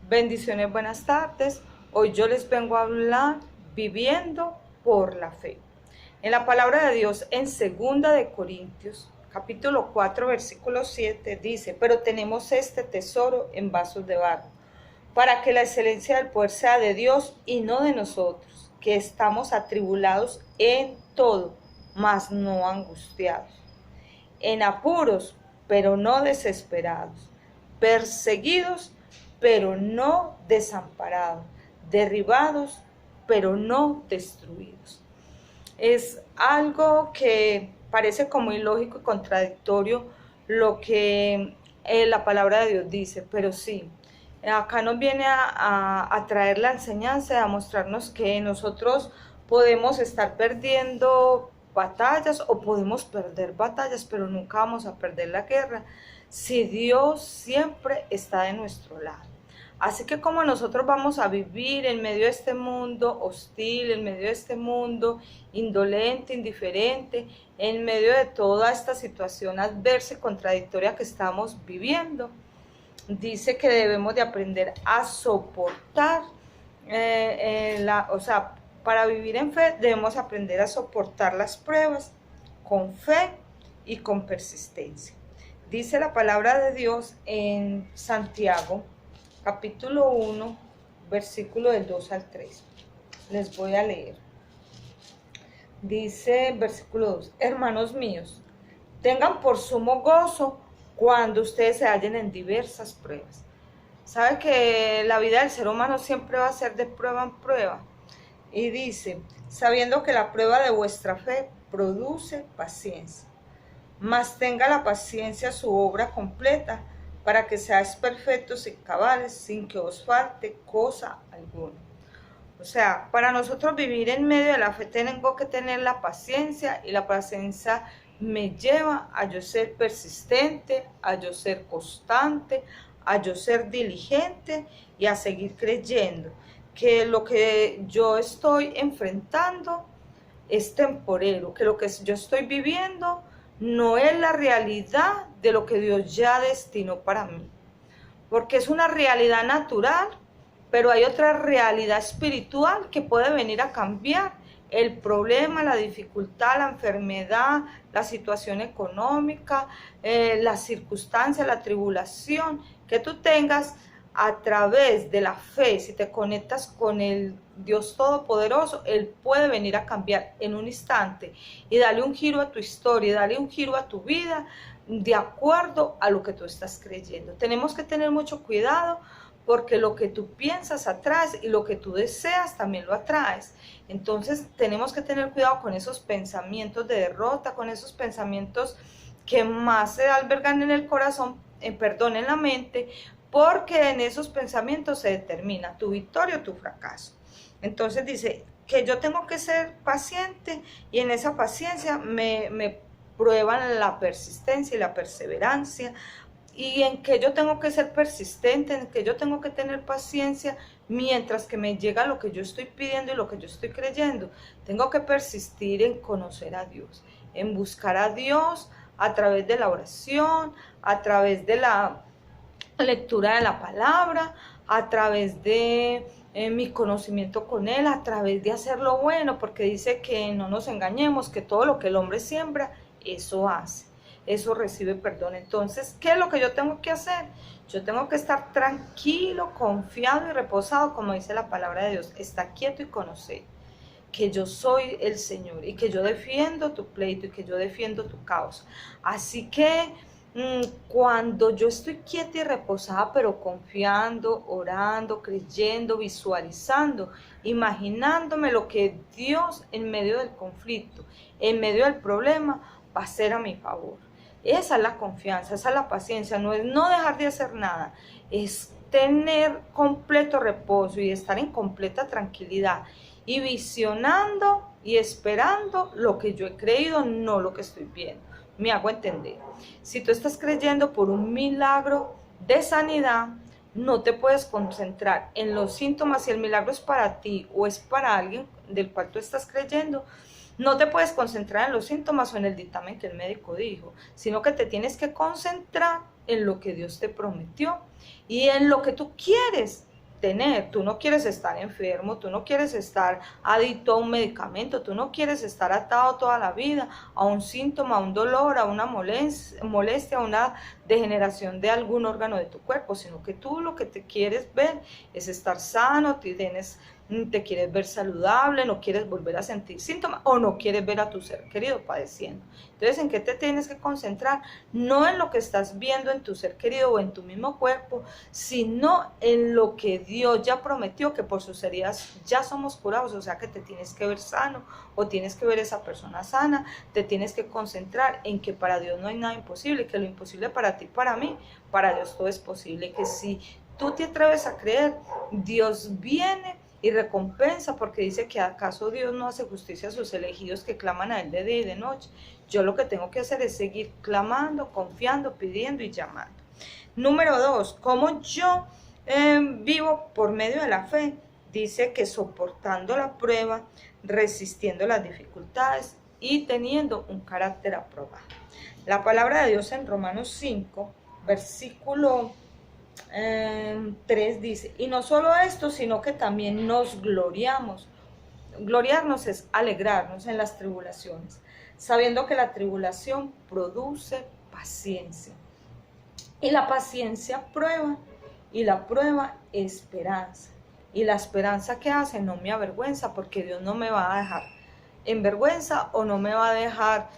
Bendiciones, buenas tardes. Hoy yo les vengo a hablar viviendo por la fe. En la palabra de Dios, en 2 Corintios, capítulo 4, versículo 7, dice: pero tenemos este tesoro en vasos de barro, para que la excelencia del poder sea de Dios y no de nosotros, que estamos atribulados en todo, mas no angustiados, en apuros, pero no desesperados, perseguidos, pero no desamparados, derribados, pero no destruidos. Es algo que parece como ilógico y contradictorio lo que la palabra de Dios dice, pero sí, acá nos viene a traer la enseñanza, a mostrarnos que nosotros podemos estar perdiendo batallas o podemos perder batallas, pero nunca vamos a perder la guerra si Dios siempre está de nuestro lado. Así que como nosotros vamos a vivir en medio de este mundo hostil, en medio de este mundo indolente, indiferente, en medio de toda esta situación adversa y contradictoria que estamos viviendo, dice que debemos de aprender a soportar, para vivir en fe debemos aprender a soportar las pruebas con fe y con persistencia. Dice la palabra de Dios en Santiago, capítulo 1, versículo del 2 al 3. Les voy a leer. Dice versículo 2: hermanos míos, tengan por sumo gozo cuando ustedes se hallen en diversas pruebas. Sabe que la vida del ser humano siempre va a ser de prueba en prueba. Y dice: sabiendo que la prueba de vuestra fe produce paciencia. Mas tenga la paciencia su obra completa, para que seáis perfectos y cabales, sin que os falte cosa alguna. O sea, para nosotros vivir en medio de la fe tengo que tener la paciencia, y la paciencia me lleva a yo ser persistente, a yo ser constante, a yo ser diligente y a seguir creyendo que lo que yo estoy enfrentando es temporero, que lo que yo estoy viviendo no es la realidad de lo que Dios ya destinó para mí, porque es una realidad natural, pero hay otra realidad espiritual que puede venir a cambiar el problema, la dificultad, la enfermedad, la situación económica, la circunstancia, la tribulación que tú tengas. A través de la fe, si te conectas con el Dios Todopoderoso, Él puede venir a cambiar en un instante y darle un giro a tu historia, darle un giro a tu vida de acuerdo a lo que tú estás creyendo. Tenemos que tener mucho cuidado, porque lo que tú piensas atraes y lo que tú deseas también lo atraes. Entonces tenemos que tener cuidado con esos pensamientos de derrota, con esos pensamientos que más se albergan en el corazón, en la mente, porque en esos pensamientos se determina tu victoria o tu fracaso. Entonces dice que yo tengo que ser paciente, y en esa paciencia me prueban la persistencia y la perseverancia, y en que yo tengo que ser persistente, en que yo tengo que tener paciencia mientras que me llega lo que yo estoy pidiendo y lo que yo estoy creyendo. Tengo que persistir en conocer a Dios, en buscar a Dios a través de la oración, a través de la lectura de la palabra, a través de mi conocimiento con Él, a través de hacer lo bueno, porque dice que no nos engañemos, que todo lo que el hombre siembra, eso hace, eso recibe perdón. Entonces, ¿qué es lo que yo tengo que hacer? Yo tengo que estar tranquilo, confiado y reposado, como dice la palabra de Dios. Está quieto y conocer que yo soy el Señor, y que yo defiendo tu pleito, y que yo defiendo tu causa. Así que cuando yo estoy quieta y reposada, pero confiando, orando, creyendo, visualizando, imaginándome lo que Dios en medio del conflicto, en medio del problema, va a hacer a mi favor. Esa es la confianza, esa es la paciencia. No es no dejar de hacer nada, es tener completo reposo y estar en completa tranquilidad y visionando y esperando lo que yo he creído, no lo que estoy viendo. Me hago entender. Si tú estás creyendo por un milagro de sanidad, no te puedes concentrar en los síntomas. Si el milagro es para ti o es para alguien del cual tú estás creyendo, no te puedes concentrar en los síntomas o en el dictamen que el médico dijo, sino que te tienes que concentrar en lo que Dios te prometió y en lo que tú quieres tener, tú no quieres estar enfermo, tú no quieres estar adicto a un medicamento, tú no quieres estar atado toda la vida a un síntoma, a un dolor, a una molestia, a una degeneración de algún órgano de tu cuerpo, sino que tú lo que te quieres ver es estar sano, te quieres ver saludable, no quieres volver a sentir síntomas o no quieres ver a tu ser querido padeciendo. Entonces, ¿en qué te tienes que concentrar? No en lo que estás viendo en tu ser querido o en tu mismo cuerpo, sino en lo que Dios ya prometió, que por sus heridas ya somos curados. O sea que te tienes que ver sano o tienes que ver esa persona sana, te tienes que concentrar en que para Dios no hay nada imposible, que lo imposible para ti, para mí, para Dios todo es posible, que si tú te atreves a creer, Dios viene y recompensa, porque dice que acaso Dios no hace justicia a sus elegidos que claman a Él de día y de noche. Yo lo que tengo que hacer es seguir clamando, confiando, pidiendo y llamando. Número 2, ¿cómo yo vivo por medio de la fe? Dice que soportando la prueba, resistiendo las dificultades y teniendo un carácter aprobado. La palabra de Dios en Romanos 5, versículo 3 dice, y no solo esto, sino que también nos gloriamos. Gloriarnos es alegrarnos en las tribulaciones, sabiendo que la tribulación produce paciencia. Y la paciencia prueba, y la prueba esperanza. Y la esperanza que hace no me avergüenza, porque Dios no me va a dejar en vergüenza o no me va a dejar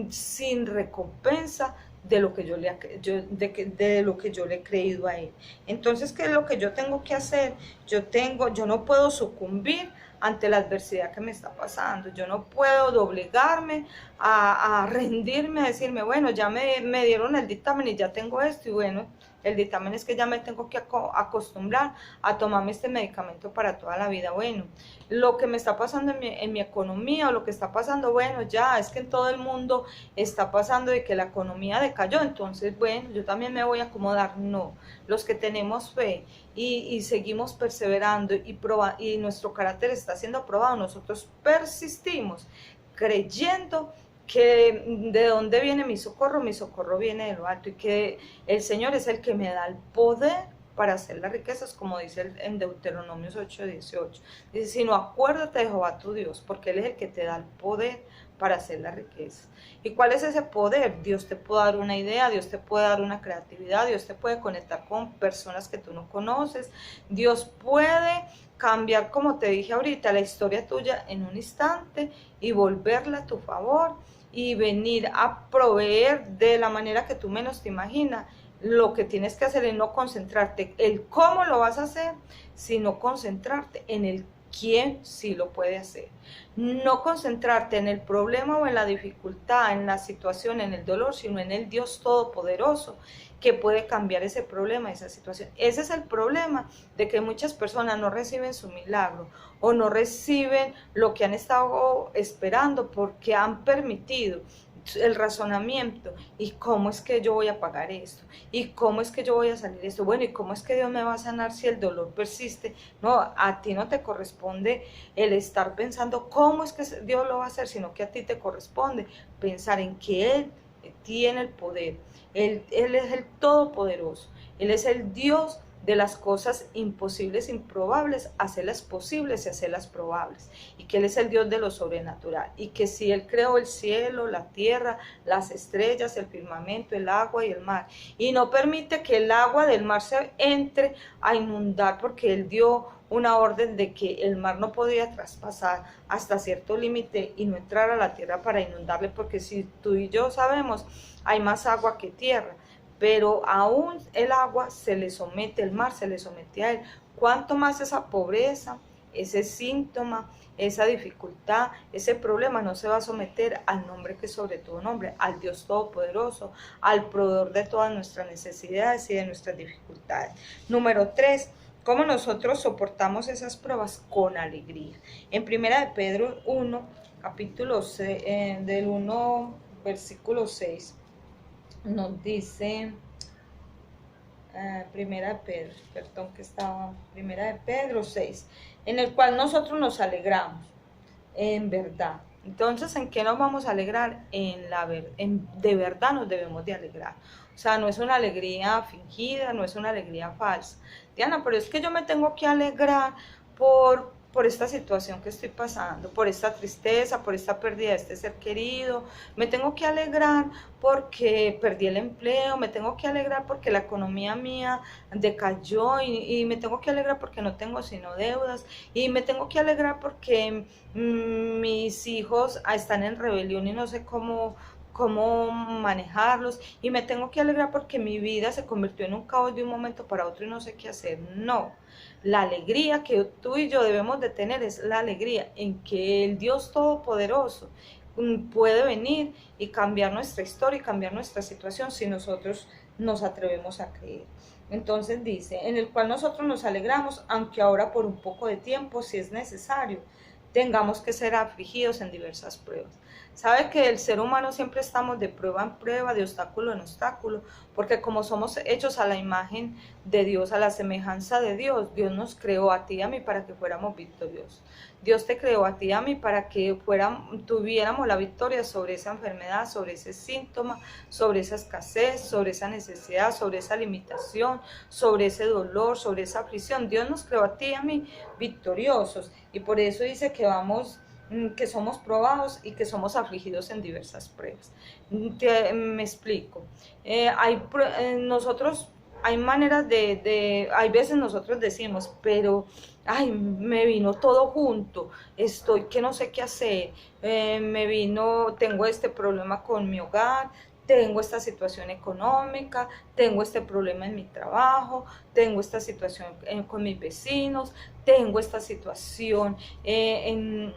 sin recompensa de lo que yo le he creído a Él. Entonces, ¿qué es lo que yo tengo que hacer? Yo no puedo sucumbir ante la adversidad que me está pasando. Yo no puedo doblegarme a rendirme, a decirme, bueno, ya me dieron el dictamen y ya tengo esto, y bueno, el dictamen es que ya me tengo que acostumbrar a tomarme este medicamento para toda la vida. Bueno, lo que me está pasando en mi economía, o lo que está pasando, bueno, ya es que en todo el mundo está pasando de que la economía decayó, entonces, bueno, yo también me voy a acomodar. No, los que tenemos fe y seguimos perseverando y nuestro carácter está siendo probado, nosotros persistimos creyendo que de dónde viene mi socorro viene de lo alto, y que el Señor es el que me da el poder para hacer las riquezas, como dice en Deuteronomio 8:18. Dice, sino acuérdate de Jehová tu Dios, porque Él es el que te da el poder para hacer las riquezas. ¿Y cuál es ese poder? Dios te puede dar una idea, Dios te puede dar una creatividad, Dios te puede conectar con personas que tú no conoces, Dios puede cambiar, como te dije ahorita, la historia tuya en un instante y volverla a tu favor y venir a proveer de la manera que tú menos te imaginas. Lo que tienes que hacer es no concentrarte en el cómo lo vas a hacer, sino concentrarte en el quién sí lo puede hacer. No concentrarte en el problema o en la dificultad, en la situación, en el dolor, sino en el Dios Todopoderoso que puede cambiar ese problema, esa situación. Ese es el problema de que muchas personas no reciben su milagro o no reciben lo que han estado esperando porque han permitido el razonamiento, y cómo es que yo voy a pagar esto, y cómo es que yo voy a salir de esto, bueno, y cómo es que Dios me va a sanar si el dolor persiste. No, a ti no te corresponde el estar pensando cómo es que Dios lo va a hacer, sino que a ti te corresponde pensar en que Él tiene el poder, Él es el Todopoderoso, Él es el Dios de las cosas imposibles, improbables, hacerlas posibles y hacerlas probables, y que Él es el Dios de lo sobrenatural, y que si Él creó el cielo, la tierra, las estrellas, el firmamento, el agua y el mar, y no permite que el agua del mar se entre a inundar, porque Él dio una orden de que el mar no podía traspasar hasta cierto límite y no entrar a la tierra para inundarle, porque si tú y yo sabemos, hay más agua que tierra, pero aún el agua se le somete, el mar se le somete a Él. ¿Cuánto más esa pobreza, ese síntoma, esa dificultad, ese problema no se va a someter al nombre que es sobre todo nombre, al Dios Todopoderoso, al proveedor de todas nuestras necesidades y de nuestras dificultades? Número 3, ¿cómo nosotros soportamos esas pruebas? Con alegría. En 1 de Pedro 1, capítulo 6, del 1, versículo 6, nos dice, Primera de Pedro 6, en el cual nosotros nos alegramos, en verdad. Entonces, ¿en qué nos vamos a alegrar? De verdad nos debemos de alegrar. O sea, no es una alegría fingida, no es una alegría falsa. Diana, pero es que yo me tengo que alegrar por esta situación que estoy pasando, por esta tristeza, por esta pérdida de este ser querido. Me tengo que alegrar porque perdí el empleo, me tengo que alegrar porque la economía mía decayó y me tengo que alegrar porque no tengo sino deudas y me tengo que alegrar porque mis hijos están en rebelión y no sé cómo manejarlos y me tengo que alegrar porque mi vida se convirtió en un caos de un momento para otro y no sé qué hacer. No, la alegría que tú y yo debemos de tener es la alegría en que el Dios Todopoderoso puede venir y cambiar nuestra historia y cambiar nuestra situación si nosotros nos atrevemos a creer. Entonces dice, en el cual nosotros nos alegramos, aunque ahora por un poco de tiempo, si es necesario, tengamos que ser afligidos en diversas pruebas. Sabe que el ser humano siempre estamos de prueba en prueba, de obstáculo en obstáculo, porque como somos hechos a la imagen de Dios, a la semejanza de Dios, Dios nos creó a ti y a mí para que fuéramos victoriosos. Dios te creó a ti y a mí para que tuviéramos la victoria sobre esa enfermedad, sobre ese síntoma, sobre esa escasez, sobre esa necesidad, sobre esa limitación, sobre ese dolor, sobre esa aflicción. Dios nos creó a ti y a mí victoriosos y por eso dice que somos probados y que somos afligidos en diversas pruebas. Me explico. Nosotros, hay maneras hay veces nosotros decimos, pero, ay, me vino todo junto, estoy que no sé qué hacer, tengo este problema con mi hogar, tengo esta situación económica, tengo este problema en mi trabajo, tengo esta situación con mis vecinos, tengo esta situación en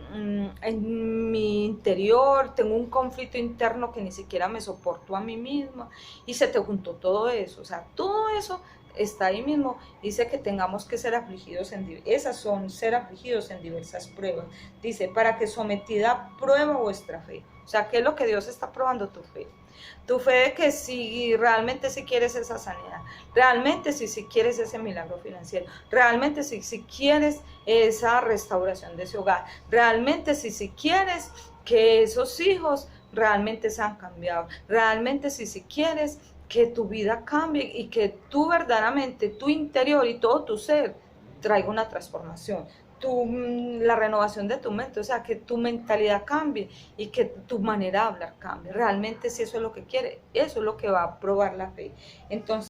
mi interior, tengo un conflicto interno que ni siquiera me soporto a mí misma y se te juntó todo eso, o sea, todo eso está ahí mismo, dice que tengamos que ser afligidos esas son ser afligidos en diversas pruebas, dice, para que sometida a prueba vuestra fe, o sea, ¿qué es lo que Dios está probando? Tu fe. Tu fe de que si realmente si quieres esa sanidad, realmente si quieres ese milagro financiero, realmente si quieres esa restauración de ese hogar, realmente si quieres que esos hijos realmente sean cambiados, realmente si quieres que tu vida cambie y que tú verdaderamente, tu interior y todo tu ser traiga una transformación. La renovación de tu mente, o sea, que tu mentalidad cambie y que tu manera de hablar cambie. Realmente si eso es lo que quiere, eso es lo que va a probar la fe. Entonces,